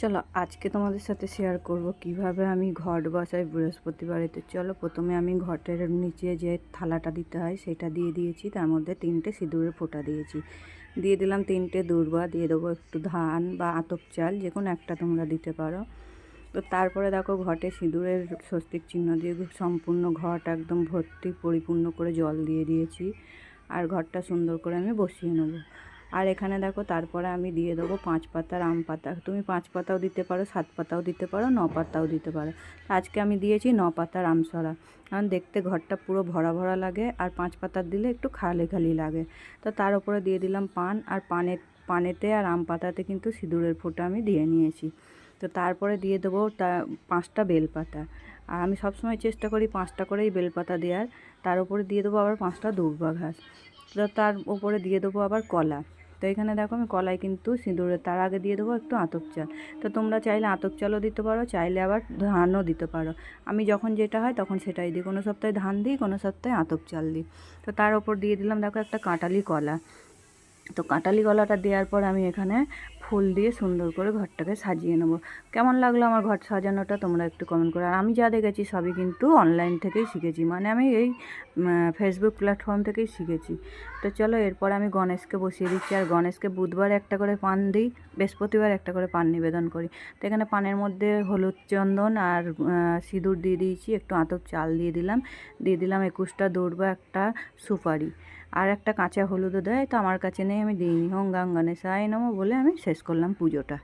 চলো আজকে তোমাদের সাথে শেয়ার করব কিভাবে আমি ঘট বসাই বৃহস্পতিবারে। তো চলো, প্রথমে আমি ঘটের নিচে যে থালাটা দিতে হয় সেটা দিয়ে দিয়েছি, তার মধ্যে 3টে সিঁদুরের ফোঁটা দিয়েছি, দিয়ে দিলাম 3টে দূর্বা, দিয়ে দেবো একটু ধান বা আতপ চাল, যে কোনো একটা তোমরা দিতে পারো। তো তারপরে দেখো ঘটে সিঁদুরের স্বস্তিক চিহ্ন দিয়ে সম্পূর্ণ ঘট একদম ভর্তি পরিপূর্ণ করে জল দিয়ে দিয়েছি, আর ঘরটা সুন্দর করে আমি বসিয়ে নেবো। আর এখানে দেখো তারপরে আমি দিয়ে দেবো 5 পাতার আম পাতা। তুমি 5 পাতাও দিতে পারো, 7 পাতাও দিতে পারো, 9 পাতাও দিতে পারো। আজকে আমি দিয়েছি 9 পাতার আমসরা, কারণ দেখতে ঘরটা পুরো ভরা ভরা লাগে, আর 5 পাতার দিলে একটু খালি খালি লাগে। তো তার উপরে দিয়ে দিলাম পান, আর পানেতে আর আম পাতাতে কিন্তু সিঁদুরের ফোঁটা আমি দিয়ে নিয়েছি। তো তারপরে দিয়ে দেবো 5টা বেলপাতা, আর আমি সবসময় চেষ্টা করি 5টা করেই বেলপাতা দেওয়ার। তার উপরে দিয়ে দেবো আবার 5টা দূর্বা ঘাস। তো তার উপরে দিয়ে দেবো আবার কলা। তো এখানে দেখো আমি কলাই কিন্তু সিঁদুরে তার আগে দিয়ে দেবো একটু আতপ চাল। তো তোমরা চাইলে আতপ চালও দিতে পারো, চাইলে আবার ধানও দিতে পারো। আমি যখন যেটা হয় তখন সেটাই দিই, কোনো সপ্তাহে ধান দিই, কোনো সপ্তাহে আতপ চাল দিই। তো তার ওপর দিয়ে দিলাম দেখো একটা কাঁঠালি কলা। তো কাঁঠালি কলাটা দেওয়ার পর আমি এখানে ফুল দিয়ে সুন্দর করে ঘরটাকে সাজিয়ে নেব। কেমন লাগলো আমার ঘর সাজানোটা তোমরা একটু কমেন্ট করো। আর আমি যা দেখেছি সবই কিন্তু অনলাইন থেকেই শিখেছি, মানে আমি এই ফেসবুক প্ল্যাটফর্ম থেকেই শিখেছি। তো চলো এরপর আমি গণেশকে বসিয়ে দিচ্ছি, আর গণেশকে বুধবার একটা করে পান দিই, বৃহস্পতিবার একটা করে পান নিবেদন করি। তো এখানে পানের মধ্যে হলুদ চন্দন আর সিঁদুর দিয়ে দিয়েছি, একটু আতপ চাল দিয়ে দিলাম, 21টা দূর্বা, একটা সুপারি, আর একটা কাঁচা হলুদও দেয়। তো আমার কাছে নেই, আমি দিইনি। ওম গাং গণেশায় নমঃ বলে আমি শেষ করলাম পুজোটা।